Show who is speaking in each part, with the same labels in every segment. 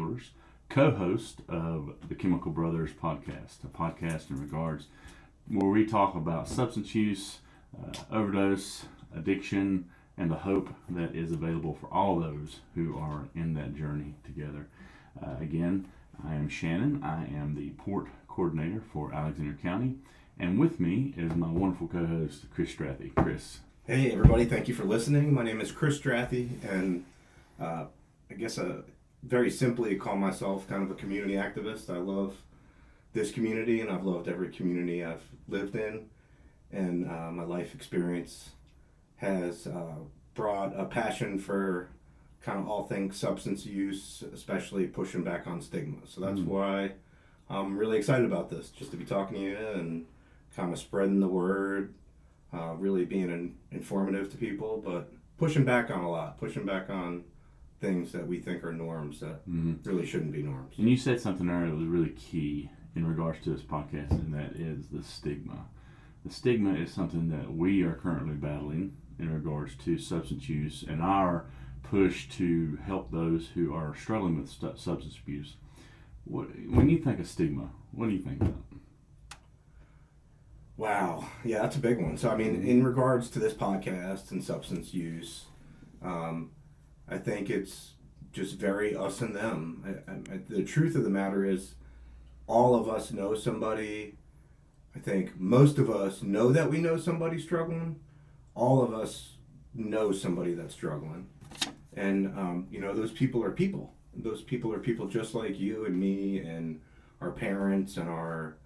Speaker 1: Childers, co-host of the Chemical Brothers podcast, a podcast in regards where we talk about substance use, overdose, addiction, and the hope that is available for all those who are in that journey together. Again, I am Shannon. I am the port coordinator for Alexander County, and with me is my wonderful co-host, Chris Strathy. Chris.
Speaker 2: Hey everybody, thank you for listening. My name is Chris Strathy, and I guess very simply call myself kind of a community activist. I love this community, and I've loved every community I've lived in, and my life experience has brought a passion for kind of all things substance use, especially pushing back on stigma. So that's why I'm really excited about this, just to be talking to you and kind of spreading the word, really being informative to people, but pushing back on a lot, pushing back on things that we think are norms that really shouldn't be norms.
Speaker 1: And you said something earlier that was really key in regards to this podcast, and that is the stigma. The stigma is something that we are currently battling in regards to substance use and our push to help those who are struggling with substance abuse. When you think of stigma, what do you think about?
Speaker 2: Wow, yeah, that's a big one. So, I mean, in regards to this podcast and substance use, I think it's just very us and them. The truth of the matter is, all of us know somebody. I think most of us know that we know somebody struggling. All of us know somebody that's struggling. And, those people are people. Those people are people just like you and me and our parents and our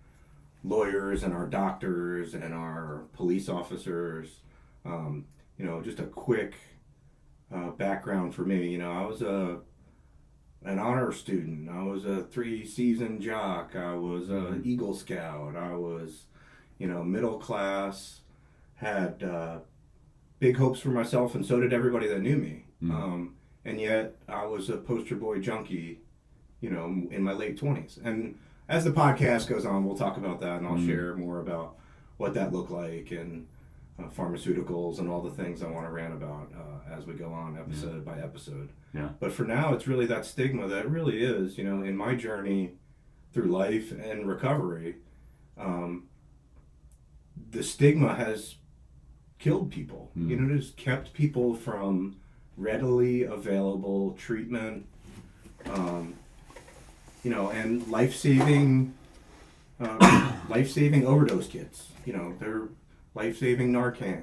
Speaker 2: lawyers and our doctors and our police officers. Just a quick background for me. I was an honor student. I was a 3-season jock. I was an Eagle Scout. I was, middle class, had big hopes for myself, and so did everybody that knew me. And yet I was a poster boy junkie, in my late 20s. And as the podcast goes on, we'll talk about that, and I'll share more about what that looked like and pharmaceuticals and all the things I want to rant about as we go on episode by episode.
Speaker 1: Yeah.
Speaker 2: But for now, it's really that stigma that really is, in my journey through life and recovery, the stigma has killed people. It has kept people from readily available treatment, and life-saving overdose kits. They're life-saving Narcan.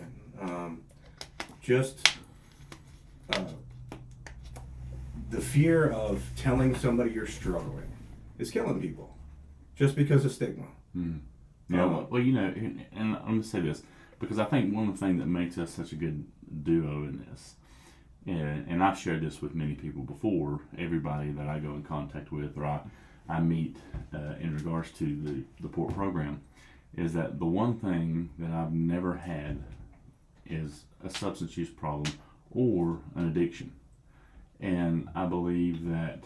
Speaker 2: The fear of telling somebody you're struggling is killing people, just because of stigma.
Speaker 1: Yeah, and I'm going to say this, because I think one of the things that makes us such a good duo in this, and I've shared this with many people before, everybody that I go in contact with or I meet in regards to the PORT program, is that the one thing that I've never had is a substance use problem or an addiction. And I believe that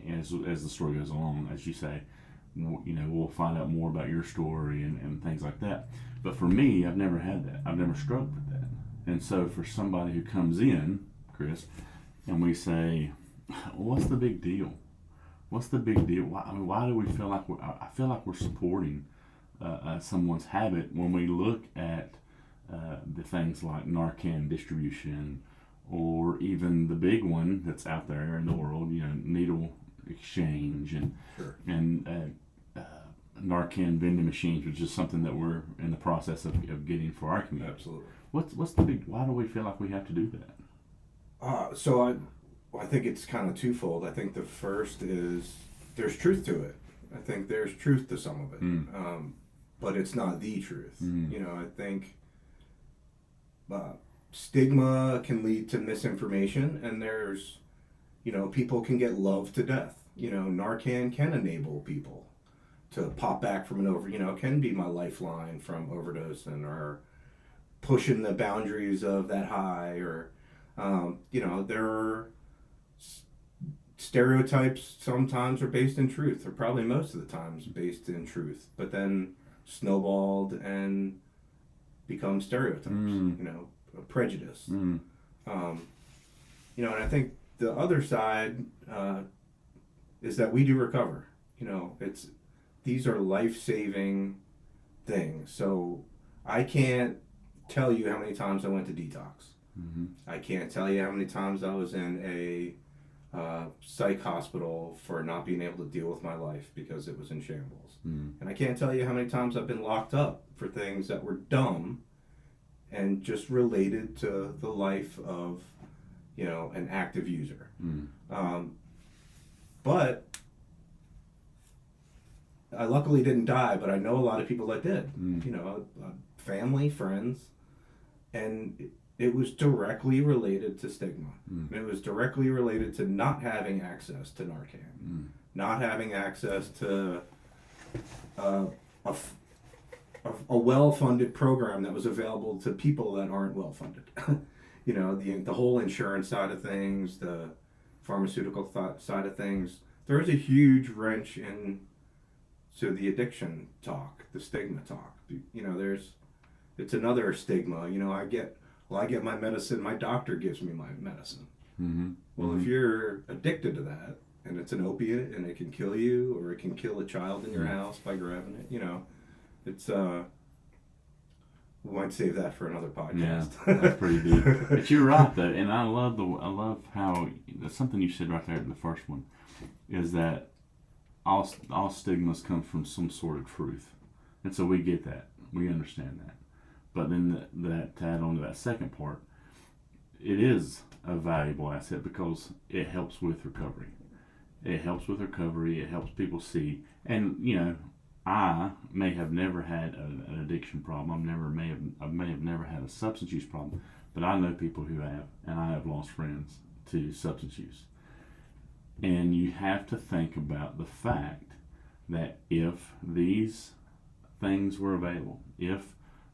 Speaker 1: as the story goes along, as you say, we'll find out more about your story and things like that. But for me, I've never had that. I've never struggled with that. And so for somebody who comes in, Chris, and we say, what's the big deal? What's the big deal? Why do we feel like I feel like we're supporting someone's habit when we look at the things like Narcan distribution, or even the big one that's out there in the world, needle exchange and Narcan vending machines, which is something that we're in the process of getting for our community.
Speaker 2: Absolutely.
Speaker 1: What's the big? Why do we feel like we have to do that?
Speaker 2: So I think it's kind of twofold. I think the first is there's truth to it. I think there's truth to some of it, but it's not the truth. I think stigma can lead to misinformation, and there's, people can get loved to death. Narcan can enable people to pop back from an can be my lifeline from overdosing or pushing the boundaries of that high, or there are stereotypes sometimes are based in truth, or probably most of the times based in truth, but then snowballed and become stereotypes, prejudice. And I think the other side is that we do recover. These are life-saving things. So I can't tell you how many times I went to detox.
Speaker 1: Mm-hmm.
Speaker 2: I can't tell you how many times I was in a psych hospital for not being able to deal with my life because it was in shambles.
Speaker 1: Mm-hmm.
Speaker 2: And I can't tell you how many times I've been locked up for things that were dumb and just related to the life of, an active user.
Speaker 1: Mm-hmm.
Speaker 2: But I luckily didn't die, but I know a lot of people that did.
Speaker 1: Mm-hmm.
Speaker 2: Family, friends, and it was directly related to stigma.
Speaker 1: Mm.
Speaker 2: It was directly related to not having access to Narcan, not having access to a well-funded program that was available to people that aren't well-funded. The whole insurance side of things, the pharmaceutical side of things. There is a huge wrench into the addiction talk, the stigma talk. It's another stigma. I get my medicine, my doctor gives me my medicine.
Speaker 1: Mm-hmm.
Speaker 2: Well,
Speaker 1: mm-hmm.
Speaker 2: if you're addicted to that, and it's an opiate, and it can kill you, or it can kill a child in your house by grabbing it, it's, we might save that for another podcast.
Speaker 1: Yeah, that's pretty deep. But you're right, though, and I love how, something you said right there in the first one, is that all stigmas come from some sort of truth. And so we get that. We understand that. But then that to add on to that second part, it is a valuable asset because it helps with recovery. It helps with recovery. It helps people see. And, I may have never had an addiction problem. I may have never had a substance use problem. But I know people who have. And I have lost friends to substance use. And you have to think about the fact that if these things were available, if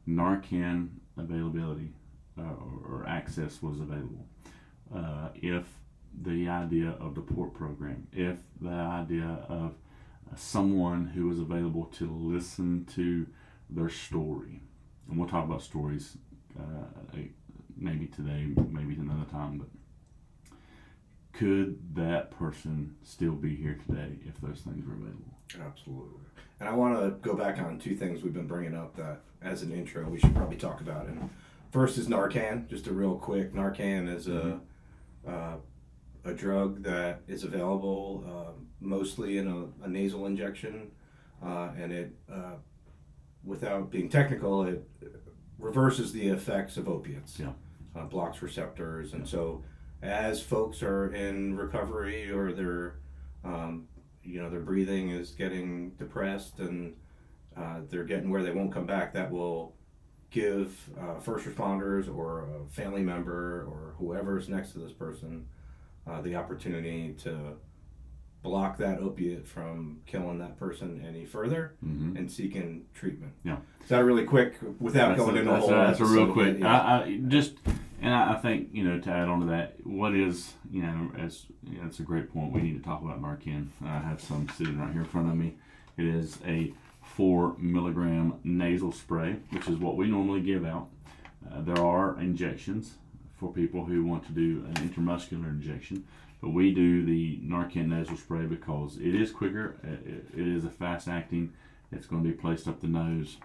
Speaker 1: Narcan availability or access was available, if the idea of the PORT program, if the idea of someone who was available to listen to their story, and we'll talk about stories maybe today, maybe another time, but could that person still be here today if those things were available?
Speaker 2: Absolutely. And I want to go back on two things we've been bringing up that, as an intro, we should probably talk about. And first is Narcan. Just a real quick, Narcan is a drug that is available mostly in a nasal injection, and it, without being technical, it reverses the effects of opiates.
Speaker 1: Yeah.
Speaker 2: Blocks receptors, and so as folks are in recovery or their breathing is getting depressed and they're getting where they won't come back, that will give first responders or a family member or whoever's next to this person the opportunity to block that opiate from killing that person any further and seeking treatment.
Speaker 1: Yeah.
Speaker 2: Is that really quick without going into a whole
Speaker 1: That's a real quick.
Speaker 2: Yeah.
Speaker 1: I think, to add on to that, what is, it's a great point. We need to talk about Narcan. I have some sitting right here in front of me. It is a 4 milligram nasal spray, which is what we normally give out. There are injections for people who want to do an intramuscular injection, but we do the Narcan nasal spray because it is quicker. It is a fast acting. It's going to be placed up the nose.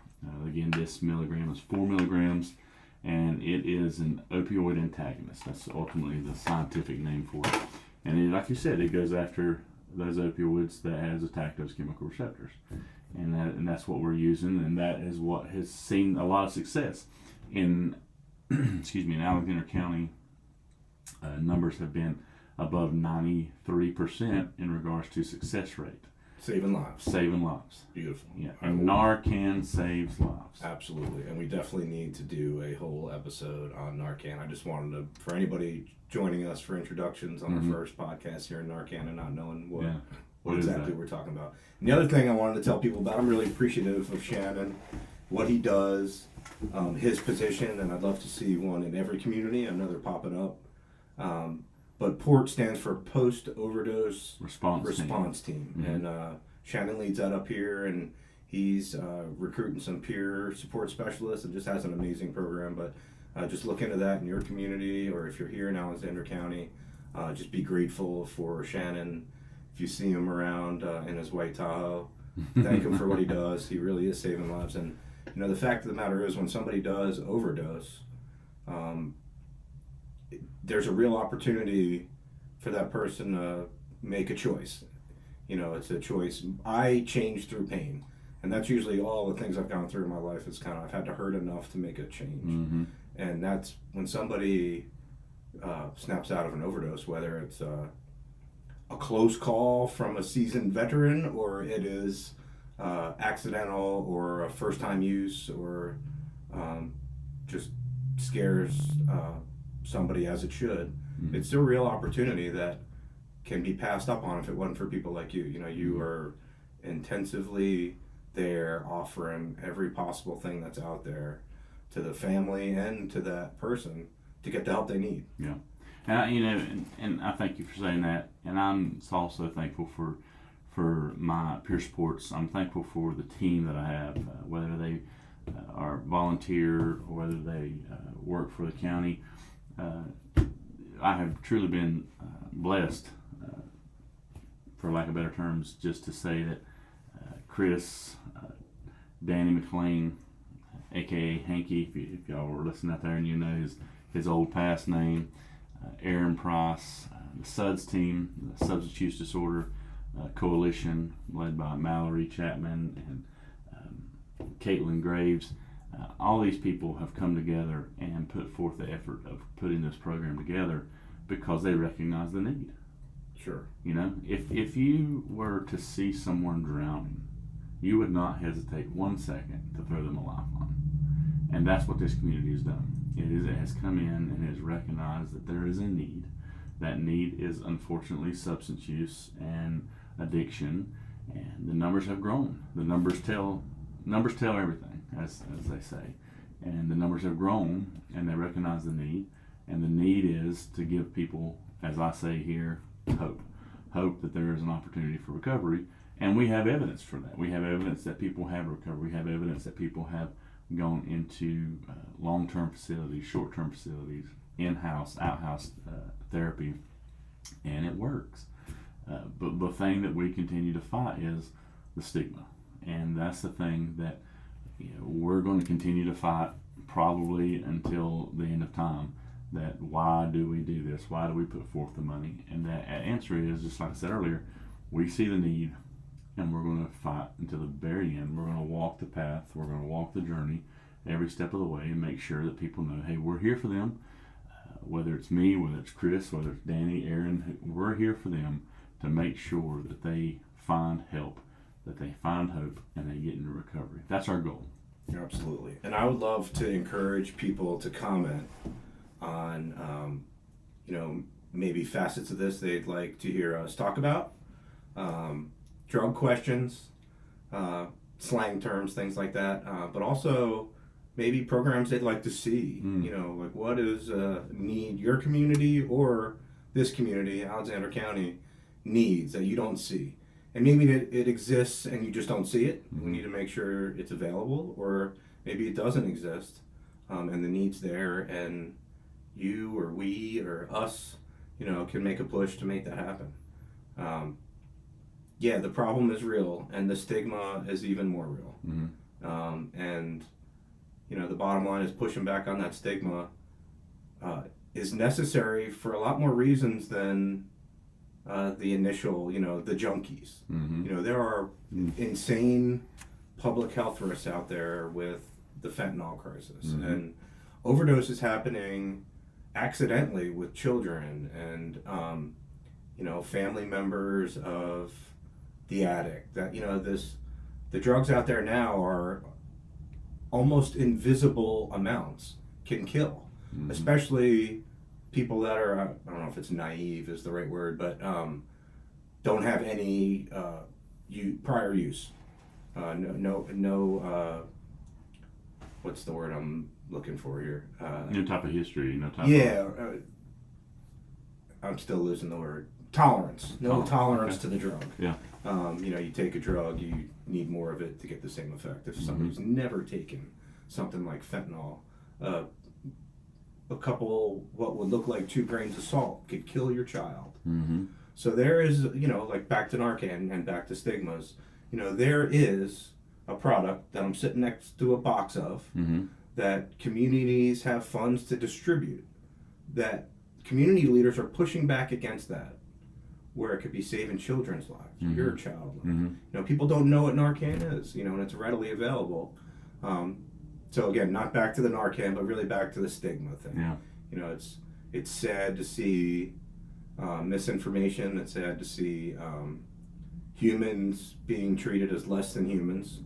Speaker 1: Again, this milligram is 4 milligrams. And it is an opioid antagonist. That's ultimately the scientific name for it. And like you said, it goes after those opioids that has attacked those chemical receptors. And that's what we're using, and that is what has seen a lot of success. In in Alexander County, numbers have been above 93% in regards to success rate.
Speaker 2: Saving lives.
Speaker 1: Saving lives.
Speaker 2: Beautiful.
Speaker 1: Yeah, and Narcan saves lives.
Speaker 2: Absolutely, and we definitely need to do a whole episode on Narcan. I just wanted to, for anybody joining us for introductions on our first podcast here in Narcan and not knowing what exactly we're talking about. And the other thing I wanted to tell people about, I'm really appreciative of Shannon, what he does, his position, and I'd love to see one in every community. I know they're popping up. But PORT stands for Post Overdose Response Team. Mm-hmm. And Shannon leads that up here, and he's recruiting some peer support specialists and just has an amazing program. But just look into that in your community, or if you're here in Alexander County, just be grateful for Shannon if you see him around in his white Tahoe, thank him for what he does. He really is saving lives. And the fact of the matter is, when somebody does overdose, there's a real opportunity for that person to make a choice. It's a choice. I change through pain, and that's usually all the things I've gone through in my life. Is I've had to hurt enough to make a change.
Speaker 1: Mm-hmm.
Speaker 2: And that's when somebody snaps out of an overdose, whether it's a close call from a seasoned veteran, or it is accidental, or a first-time use, or just scares somebody as it should. Mm-hmm. It's a real opportunity that can be passed up on if it wasn't for people like you. You are intensively there, offering every possible thing that's out there to the family and to that person to get the help they need.
Speaker 1: Yeah. And I thank you for saying that. And I'm also thankful for my peer supports. I'm thankful for the team that I have, whether they are volunteer or whether they work for the county. I have truly been blessed, for lack of better terms, just to say that Chris, Danny McLean, aka Hanky, if y'all were listening out there and his old past name, Aaron Price, the SUDS team, the Substance Use Disorder Coalition, led by Mallory Chapman and Caitlin Graves. All these people have come together and put forth the effort of putting this program together because they recognize the need.
Speaker 2: Sure.
Speaker 1: If you were to see someone drowning, you would not hesitate 1 second to throw them a lifeline. And that's what this community has done. It has come in and has recognized that there is a need. That need is unfortunately substance use and addiction, and the numbers have grown. The numbers tell everything, as they say. And the numbers have grown, and they recognize the need. And the need is to give people, as I say here, hope that there is an opportunity for recovery. And we have evidence for that. We have evidence that people have recovered. We have evidence that people have gone into long-term facilities, short-term facilities, in-house, out-house therapy, and it works. But the thing that we continue to fight is the stigma, and that's the thing that we're going to continue to fight probably until the end of time. That why do we do this? Why do we put forth the money? And the answer is, just like I said earlier, we see the need, and we're going to fight until the very end. We're going to walk the path. We're going to walk the journey every step of the way and make sure that people know, hey, we're here for them. Whether it's me, whether it's Chris, whether it's Danny, Aaron, we're here for them to make sure that they find help, that they find hope, and they get into recovery. That's our goal.
Speaker 2: Absolutely. And I would love to encourage people to comment on, maybe facets of this they'd like to hear us talk about. Drug questions, slang terms, things like that, but also maybe programs they'd like to see. Like what is a need your community or this community, Alexander County, needs that you don't see. And maybe it exists and you just don't see it. Mm-hmm. We need to make sure it's available, or maybe it doesn't exist and the need's there, and you or we or us, can make a push to make that happen. The problem is real, and the stigma is even more real. Mm-hmm. And the bottom line is pushing back on that stigma is necessary for a lot more reasons than the initial, the junkies. Mm-hmm. There are insane public health risks out there with the fentanyl crisis. Mm-hmm. And overdoses happening accidentally with children and, family members of the addict. That, the drugs out there now are almost invisible amounts, can kill. Mm-hmm. Especially people that are, I don't know if it's naive is the right word, but don't have any prior use. No. What's the word I'm looking for here?
Speaker 1: No type of history, no type.
Speaker 2: I'm still losing the word. Tolerance. No tolerance to the drug.
Speaker 1: Yeah.
Speaker 2: You take a drug, you need more of it to get the same effect. If somebody's never taken something like fentanyl, a couple, what would look like 2 grains of salt could kill your child. Mm-hmm. So there is, like back to Narcan and back to stigmas, there is a product that I'm sitting next to a box of that communities have funds to distribute, that community leaders are pushing back against that, where it could be saving children's lives, your child life. People don't know what Narcan is, and it's readily available. So again, not back to the Narcan, but really back to the stigma thing.
Speaker 1: Yeah.
Speaker 2: It's sad to see misinformation. It's sad to see humans being treated as less than humans,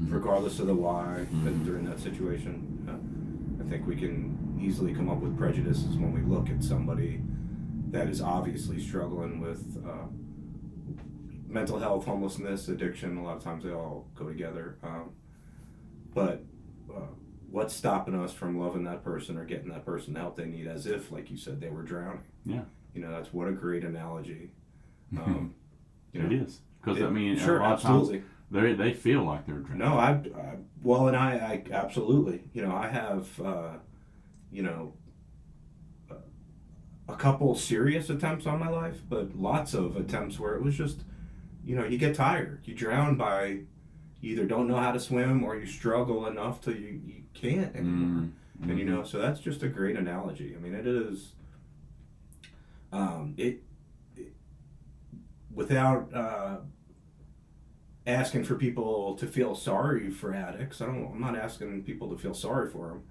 Speaker 2: regardless of the why. But during that situation, I think we can easily come up with prejudices when we look at somebody that is obviously struggling with mental health, homelessness, addiction. A lot of times they all go together. But what's stopping us from loving that person or getting that person the help they need, as if, like you said, they were drowning?
Speaker 1: Yeah.
Speaker 2: That's what a great analogy.
Speaker 1: It is. Because,
Speaker 2: sure,
Speaker 1: a lot of
Speaker 2: absolutely.
Speaker 1: times they feel like they're drowning.
Speaker 2: No, I absolutely. I have, a couple serious attempts on my life, but lots of attempts where it was just, you get tired. You drown by, you either don't know how to swim or you struggle enough till you can't anymore. And, so that's just a great analogy. It is, without asking for people to feel sorry for addicts. I'm not asking people to feel sorry for them.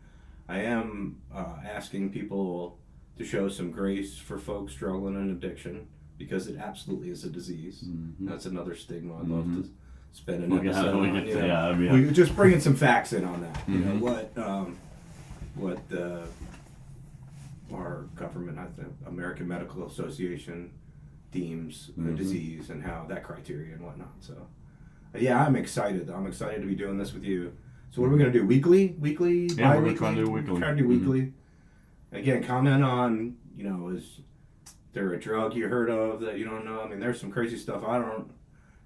Speaker 2: I am asking people to show some grace for folks struggling in addiction, because it absolutely is a disease. That's another stigma I'd love to spend an episode on. We just bringing some facts in on that. What our government, American Medical Association, deems the disease and how that criteria and whatnot. So, I'm excited. I'm excited to be doing this with you. So what are we going to do? Weekly?
Speaker 1: Yeah, we're going to try to do weekly.
Speaker 2: Try to do weekly. Again, comment on, is there a drug you heard of that you don't know? There's some crazy stuff.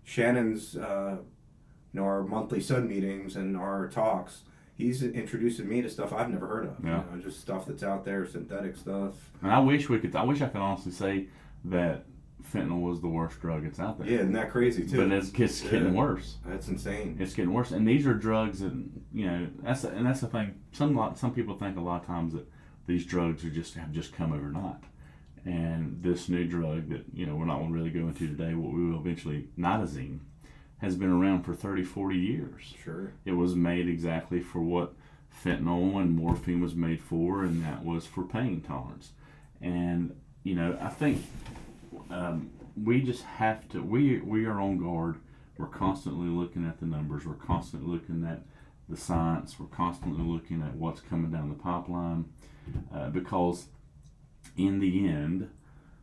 Speaker 2: Shannon's, our monthly Sun meetings and our talks, he's introducing me to stuff I've never heard of.
Speaker 1: Yeah.
Speaker 2: Just stuff that's out there, synthetic stuff.
Speaker 1: And I wish I could honestly say that fentanyl was the worst drug that's out there.
Speaker 2: Yeah, isn't that crazy too?
Speaker 1: But it's getting worse.
Speaker 2: That's insane.
Speaker 1: It's getting worse, and these are drugs that that's the thing. Some people think a lot of times that these drugs have just come overnight, and this new drug that we're not going to really go into today, what we will eventually, nitazene, has been around for 30, 40 years.
Speaker 2: Sure. It
Speaker 1: was made exactly for what fentanyl and morphine was made for, and that was for pain tolerance. And I think we just have to. We are on guard. We're constantly looking at the numbers. We're constantly looking at the science. We're constantly looking at what's coming down the pipeline, because in the end,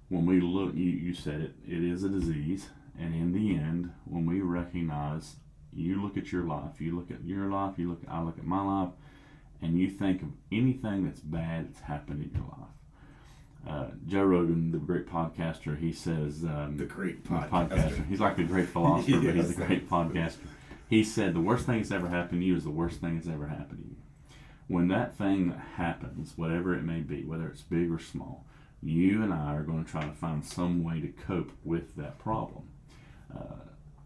Speaker 1: when we look, you said it is a disease. And in the end, when we recognize, you look at your life, I look at my life, and you think of anything that's bad that's happened in your life. Joe Rogan, the great podcaster, he says...
Speaker 2: the great podcaster.
Speaker 1: He's like the great philosopher, but he's the great podcaster. He said, the worst thing that's ever happened to you is the worst thing that's ever happened to you. When that thing happens, whatever it may be, whether it's big or small, you and I are going to try to find some way to cope with that problem.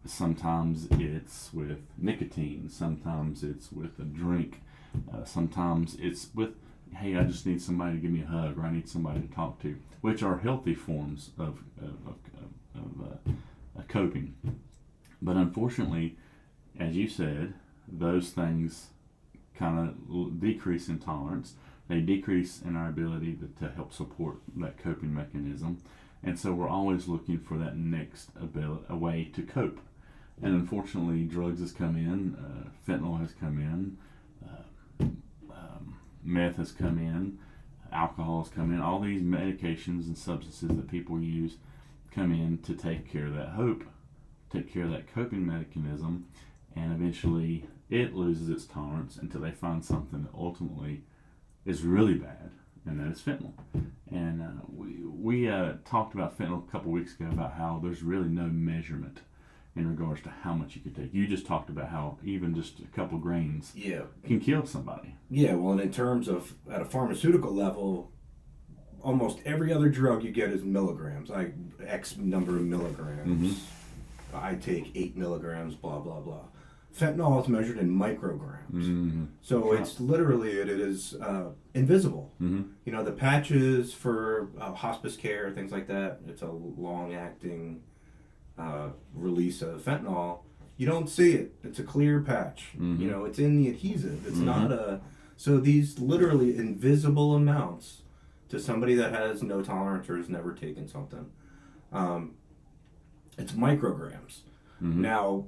Speaker 1: Sometimes it's with nicotine, sometimes it's with a drink, sometimes it's with, hey, I just need somebody to give me a hug, or I need somebody to talk to, which are healthy forms of coping. But unfortunately, as you said, those things kind of decrease in tolerance. They decrease in our ability to help support that coping mechanism. And so we're always looking for that next a way to cope. And unfortunately, drugs has come in, fentanyl has come in, meth has come in, alcohol has come in. All these medications and substances that people use come in to take care of that hope, take care of that coping mechanism, and eventually it loses its tolerance until they find something that ultimately is really bad, and that is fentanyl. And we talked about fentanyl a couple weeks ago, about how there's really no measurement in regards to how much you can take. You just talked about how even just a couple grains can kill somebody.
Speaker 2: Yeah, well, and in terms of at a pharmaceutical level, almost every other drug you get is milligrams, like X number of milligrams. I take 8 milligrams, blah, blah, blah. Fentanyl is measured in micrograms. So it's literally, it is invisible. You know, the patches for hospice care, things like that, it's a long-acting release of fentanyl. You don't see it. It's a clear patch. You know, it's in the adhesive. It's not a... So these literally invisible amounts to somebody that has no tolerance or has never taken something, it's micrograms. Now,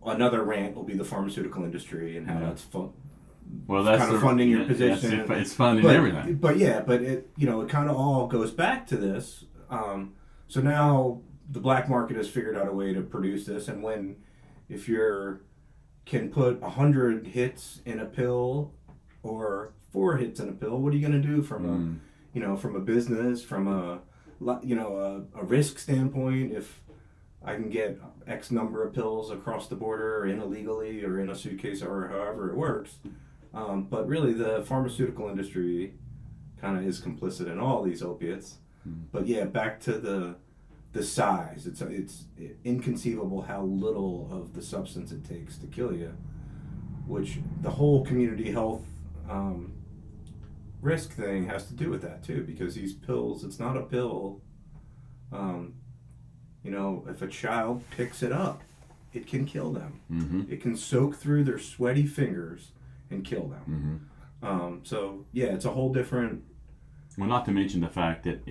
Speaker 2: another rant will be the pharmaceutical industry and how that's
Speaker 1: that's
Speaker 2: kind of funding your position.
Speaker 1: It's funding everything.
Speaker 2: But it, you know, it kind of all goes back to this. So now the black market has figured out a way to produce this, and if you're can put 100 hits in a pill or 4 hits in a pill, what are you going to do from a business, from a risk standpoint? If I can get X number of pills across the border or in illegally or in a suitcase or however it works. But really the pharmaceutical industry kind of is complicit in all these opiates. But yeah, back to the size. It's inconceivable how little of the substance it takes to kill you, which the whole community health risk thing has to do with that too, because these pills, it's not a pill. You know, if a child picks it up, it can kill them. It can soak through their sweaty fingers and kill them. So yeah, it's a whole different...
Speaker 1: Well, not to mention the fact that,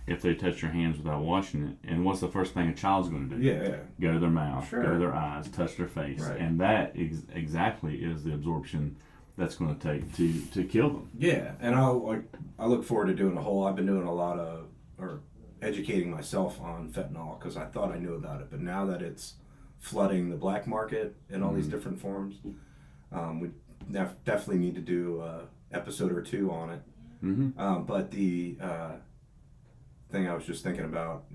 Speaker 1: if they touch your hands without washing it, and what's the first thing a child's going to do?
Speaker 2: Yeah.
Speaker 1: Go to their mouth, go to their eyes, touch their face.
Speaker 2: Right.
Speaker 1: And that exactly is the absorption that's going to take to kill them.
Speaker 2: Yeah, and I look forward to doing I've been doing a lot of, or educating myself on fentanyl, because I thought I knew about it, but now that it's flooding the black market in all these different forms, we definitely need to do an episode or 2 on it. But the thing I was just thinking about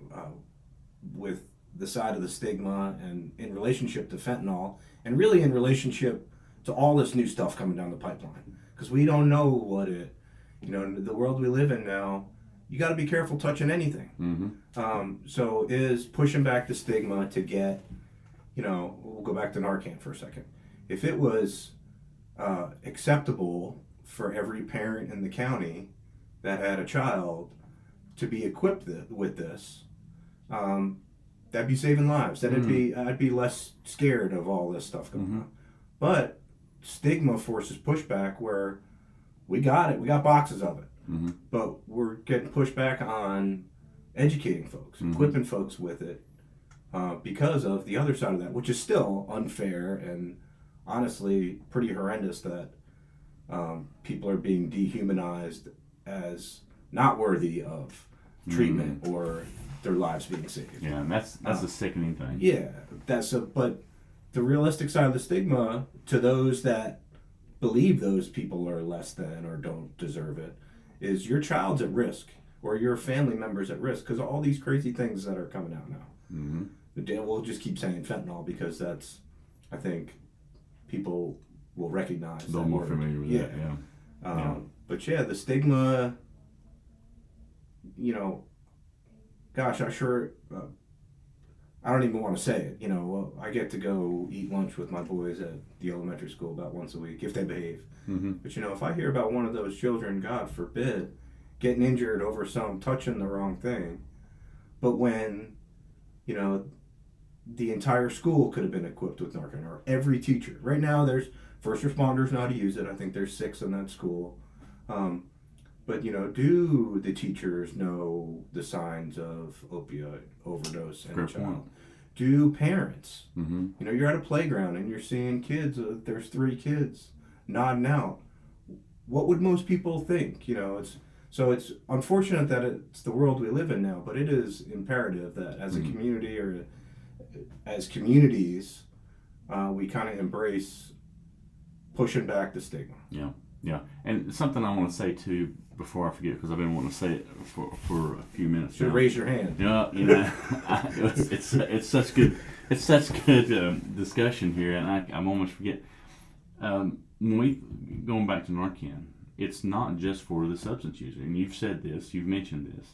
Speaker 2: with the side of the stigma and in relationship to fentanyl, and really in relationship to all this new stuff coming down the pipeline, because we don't know what in the world we live in now, you got to be careful touching anything. So is pushing back the stigma to get, we'll go back to Narcan for a second. If it was acceptable for every parent in the county that had a child to be equipped with this, that'd be saving lives. I'd be less scared of all this stuff going on. But stigma forces pushback where we got boxes of it. But we're getting pushback on educating folks, equipping folks with it, because of the other side of that, which is still unfair and honestly pretty horrendous, that people are being dehumanized as not worthy of treatment or their lives being saved.
Speaker 1: Yeah, and that's a sickening thing.
Speaker 2: Yeah, but the realistic side of the stigma to those that believe those people are less than or don't deserve it is your child's at risk or your family member's at risk because of all these crazy things that are coming out now. We'll just keep saying fentanyl because that's, I think, people will recognize.
Speaker 1: They're more familiar with that, yeah.
Speaker 2: But yeah, the stigma, gosh, I don't even want to say it. I get to go eat lunch with my boys at the elementary school about once a week if they behave. But if I hear about one of those children, God forbid, getting injured over some touching the wrong thing, but when the entire school could have been equipped with Narcan, or every teacher. Right now, there's first responders know how to use it. I think there's 6 in that school. But do the teachers know the signs of opioid overdose in a child? Do parents? You're at a playground and you're seeing kids. There's 3 kids nodding out. What would most people think? It's unfortunate that it's the world we live in now, but it is imperative that as a community or as communities, we kind of embrace pushing back the stigma.
Speaker 1: Yeah. And something I want to say too before I forget, because I've been wanting to say it for a few minutes.
Speaker 2: Should raise your hand.
Speaker 1: It's such good discussion here, and I'm almost forget. When we going back to Narcan, it's not just for the substance user. And you've said this, you've mentioned this,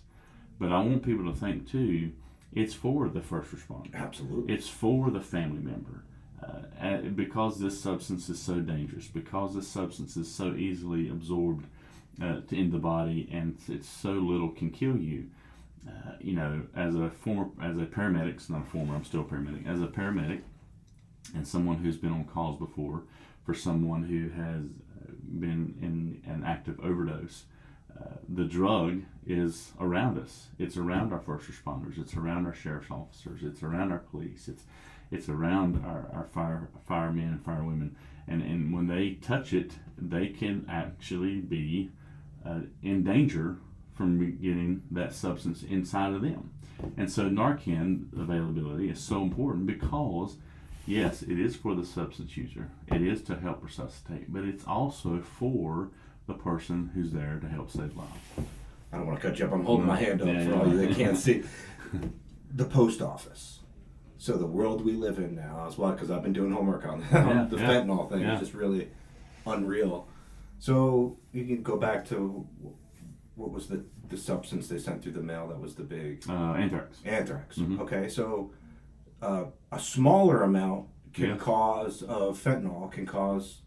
Speaker 1: but I want people to think too, it's for the first responder.
Speaker 2: Absolutely.
Speaker 1: It's for the family member. Because this substance is so dangerous, because this substance is so easily absorbed in the body, and it's so little can kill you. As a paramedic, it's not a former, I'm still a paramedic. As a paramedic, and someone who's been on calls before for someone who has been in an active overdose, the drug is around us. It's around our first responders. It's around our sheriff's officers. It's around our police. It's around our firemen and firewomen. And when they touch it, they can actually be in danger from getting that substance inside of them. And so Narcan availability is so important because, yes, it is for the substance user. It is to help resuscitate, but it's also for the person who's there to help save lives.
Speaker 2: I don't want to cut you up. I'm holding my hand up for all you that can't see. The post office. So the world we live in now is what? Because I've been doing homework on that. The fentanyl thing is just really unreal. So you can go back to what was the substance they sent through the mail that was the big...
Speaker 1: Anthrax.
Speaker 2: Anthrax. Mm-hmm. Okay, so a smaller amount of fentanyl can cause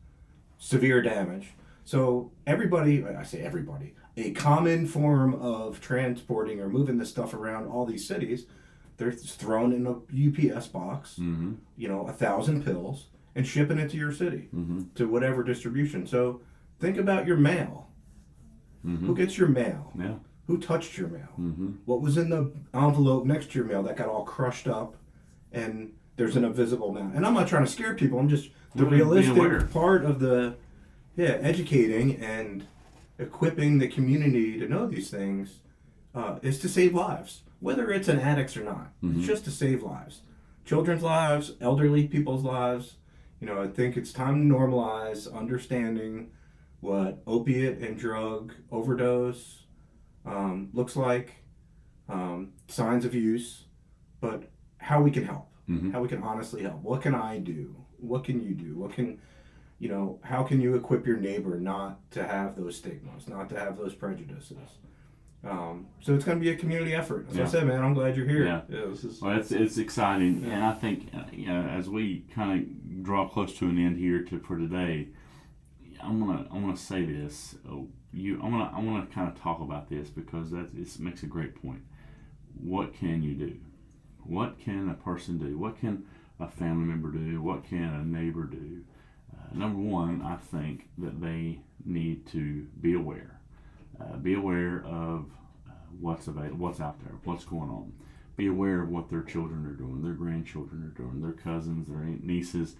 Speaker 2: severe damage. So everybody, I say everybody, a common form of transporting or moving this stuff around all these cities, they're thrown in a UPS box, 1,000 pills, and shipping it to your city, to whatever distribution. So think about your mail. Who gets your mail?
Speaker 1: Yeah.
Speaker 2: Who touched your mail? What was in the envelope next to your mail that got all crushed up, and there's an invisible amount? And I'm not trying to scare people. I'm just the realistic part of the educating and equipping the community to know these things is to save lives, whether it's an addict's or not. It's just to save lives, children's lives, elderly people's lives. I think it's time to normalize understanding what opiate and drug overdose looks like, signs of use, but how we can help, how we can honestly help. What can I do? What can you do? How can you equip your neighbor not to have those stigmas, not to have those prejudices? So it's going to be a community effort. As I said, man, I'm glad you're here.
Speaker 1: Yeah. Well, it's exciting, and I think as we kind of draw close to an end here for today, I'm gonna say this. I want to kind of talk about this because it makes a great point. What can you do? What can a person do? What can a family member do? What can a neighbor do? Number one, I think that they need to be aware. Be aware of what's available, what's out there, what's going on. Be aware of what their children are doing, their grandchildren are doing, their cousins, their nieces,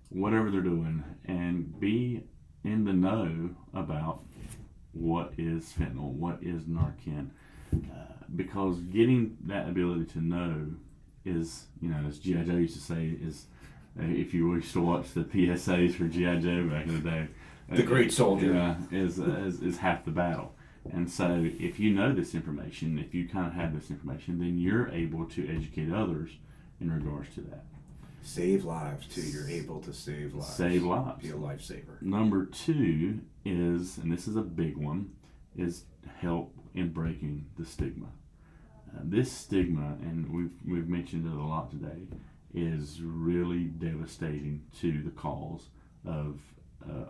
Speaker 1: whatever they're doing, and be in the know about what is fentanyl, what is Narcan, because getting that ability to know is, as G.I. Joe used to say, is if you used to watch the PSAs for G.I. Joe back in the day,
Speaker 2: the great soldier
Speaker 1: is half the battle. And so if you know this information, if you kind of have this information, then you're able to educate others in regards to that.
Speaker 2: Save lives too. You're able to save lives.
Speaker 1: Save lives.
Speaker 2: Be a lifesaver.
Speaker 1: Number two is, and this is a big one, is help in breaking the stigma. This stigma, and we've mentioned it a lot today, is really devastating to the cause of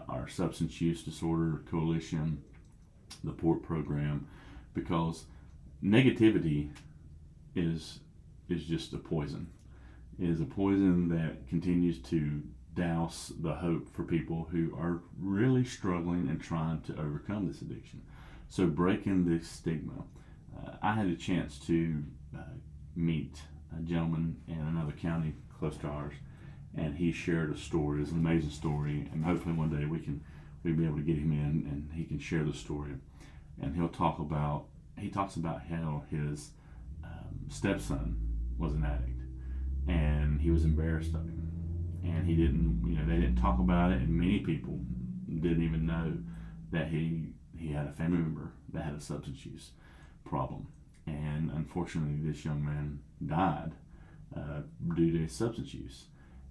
Speaker 1: our substance use disorder coalition, the PORT program, because negativity is just a poison. It is a poison that continues to douse the hope for people who are really struggling and trying to overcome this addiction. So breaking this stigma. I had a chance to meet a gentleman in another county close to ours, and he shared a story. It's an amazing story, and hopefully one day we'll be able to get him in and he can share the story. And he talks about how his stepson was an addict, and he was embarrassed of him, and he didn't, they didn't talk about it, and many people didn't even know that he had a family member that had a substance use problem. And unfortunately, this young man died due to his substance use.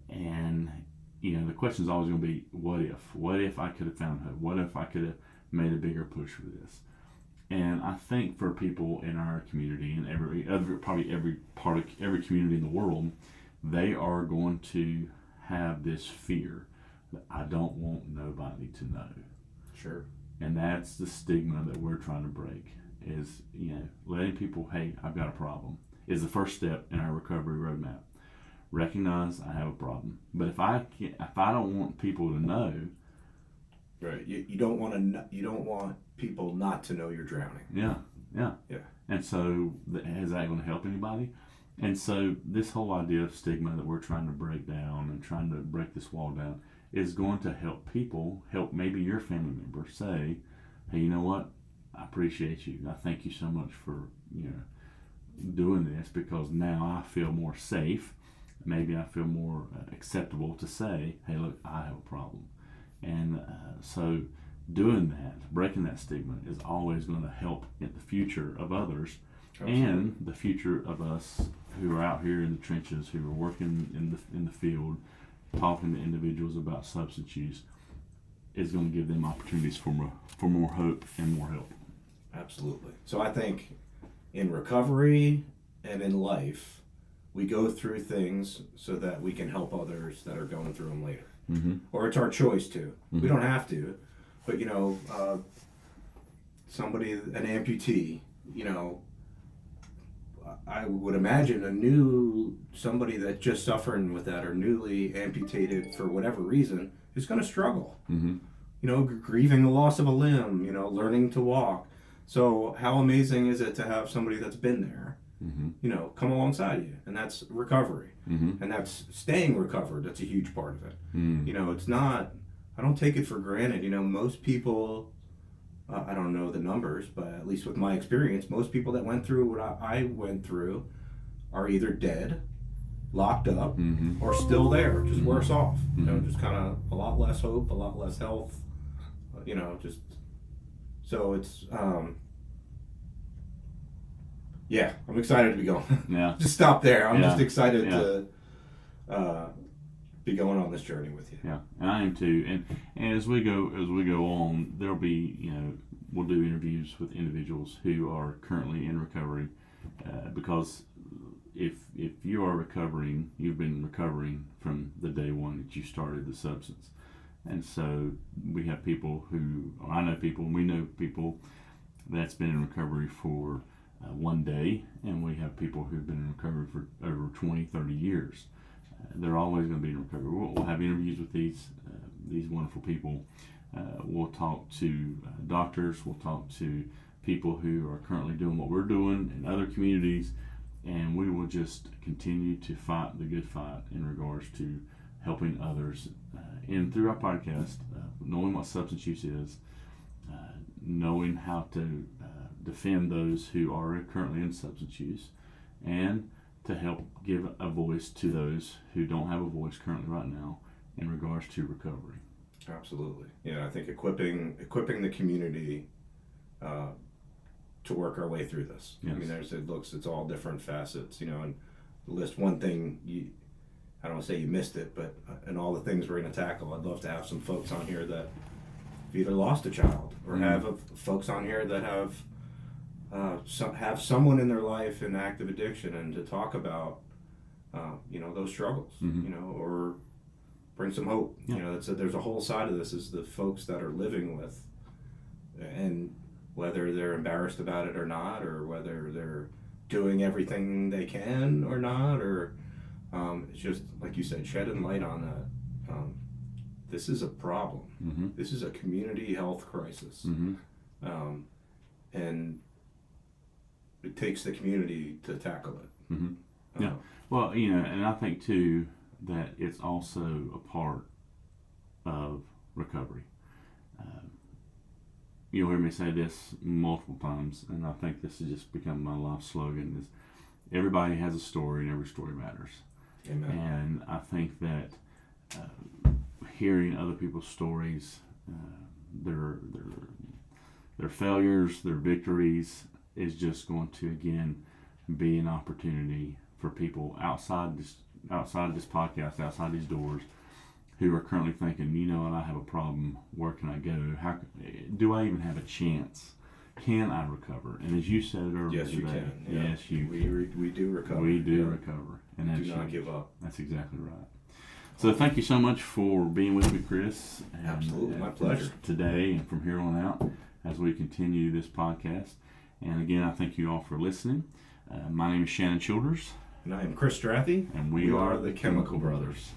Speaker 1: And the question is always going to be, what if I could have found hope? What if I could have made a bigger push for this. And I think for people in our community and every community in the world, they are going to have this fear that I don't want nobody to know.
Speaker 2: Sure.
Speaker 1: And that's the stigma that we're trying to break. Is letting people, hey, I've got a problem, is the first step in our recovery roadmap. Recognize I have a problem, but if I don't want people to know,
Speaker 2: right? You don't want people not to know you're drowning.
Speaker 1: Yeah. And so, is that going to help anybody? And so, this whole idea of stigma that we're trying to break down and trying to break this wall down is going to help people, help maybe your family member say, hey, you know what? I appreciate you. I thank you so much for doing this, because now I feel more safe. Maybe I feel more acceptable to say, hey, look, I have a problem. And so doing that, breaking that stigma, is always going to help in the future of others. Absolutely. And the future of us who are out here in the trenches, who are working in the field, talking to individuals about substance use, is going to give them opportunities for more hope and more help.
Speaker 2: Absolutely. So I think in recovery and in life, we go through things so that we can help others that are going through them later.
Speaker 1: Mm-hmm.
Speaker 2: Or it's our choice to.
Speaker 1: Mm-hmm.
Speaker 2: We don't have to. But, somebody, an amputee, I would imagine somebody that's just suffering with that or newly amputated for whatever reason is going to struggle.
Speaker 1: Mm-hmm.
Speaker 2: Grieving the loss of a limb, learning to walk. So how amazing is it to have somebody that's been there,
Speaker 1: mm-hmm.
Speaker 2: Come alongside you? And that's recovery.
Speaker 1: Mm-hmm.
Speaker 2: And that's staying recovered. That's a huge part of it.
Speaker 1: Mm-hmm.
Speaker 2: It's not, I don't take it for granted. Most people, I don't know the numbers, but at least with my experience, most people that went through what I went through are either dead, locked up,
Speaker 1: mm-hmm.
Speaker 2: or still there, just
Speaker 1: mm-hmm.
Speaker 2: worse off.
Speaker 1: Mm-hmm.
Speaker 2: Just kind of a lot less hope, a lot less health, just. So it's, I'm excited to be going.
Speaker 1: Yeah.
Speaker 2: Just stop there. I'm just excited
Speaker 1: Yeah.
Speaker 2: to be going on this journey with you.
Speaker 1: Yeah, and I am too. And as we go on, there'll be, we'll do interviews with individuals who are currently in recovery, because if you are recovering, you've been recovering from the day one that you started the substance. And so we have people I know people, and we know people that's been in recovery for one day, and we have people who've been in recovery for over 20, 30 years. They're always going to be in recovery. We'll have interviews with these wonderful people. We'll talk to doctors. We'll talk to people who are currently doing what we're doing in other communities, and we will just continue to fight the good fight in regards to helping others. And through our podcast, knowing what substance use is, knowing how to defend those who are currently in substance use, and to help give a voice to those who don't have a voice currently right now in regards to recovery.
Speaker 2: Absolutely. Yeah, I think equipping the community to work our way through this.
Speaker 1: Yes.
Speaker 2: I mean, it's all different facets, and list one thing I don't want to say you missed it, but in all the things we're going to tackle, I'd love to have some folks on here that have either lost a child or have folks on here that have someone in their life in active addiction, and to talk about those struggles, or bring some hope.
Speaker 1: Yeah.
Speaker 2: There's a whole side of this is the folks that are living with, and whether they're embarrassed about it or not, or whether they're doing everything they can or not, or it's just like you said, shedding light on that. This is a problem.
Speaker 1: Mm-hmm.
Speaker 2: This is a community health crisis,
Speaker 1: Mm-hmm.
Speaker 2: and it takes the community to tackle it.
Speaker 1: Mm-hmm. Yeah. Well, and I think too that it's also a part of recovery. You'll hear me say this multiple times, and I think this has just become my life slogan: is everybody has a story, and every story matters.
Speaker 2: Amen.
Speaker 1: And I think that hearing other people's stories, their failures, their victories, is just going to again be an opportunity for people outside this podcast, outside these doors, who are currently thinking, you know what, I have a problem. Where can I go? How do I even have a chance? Can I recover? And as you said earlier
Speaker 2: Yes, you
Speaker 1: today,
Speaker 2: can. Yeah.
Speaker 1: yes, you.
Speaker 2: We do recover.
Speaker 1: We do
Speaker 2: Yeah.
Speaker 1: recover, and that's
Speaker 2: Do not give up.
Speaker 1: That's exactly right. So thank you so much for being with me, Chris. And,
Speaker 2: Absolutely, my pleasure.
Speaker 1: Today and from here on out, as we continue this podcast. And again, I thank you all for listening. My name is Shannon Childers.
Speaker 2: And I am Chris Strathy.
Speaker 1: And we are the Chemical Brothers.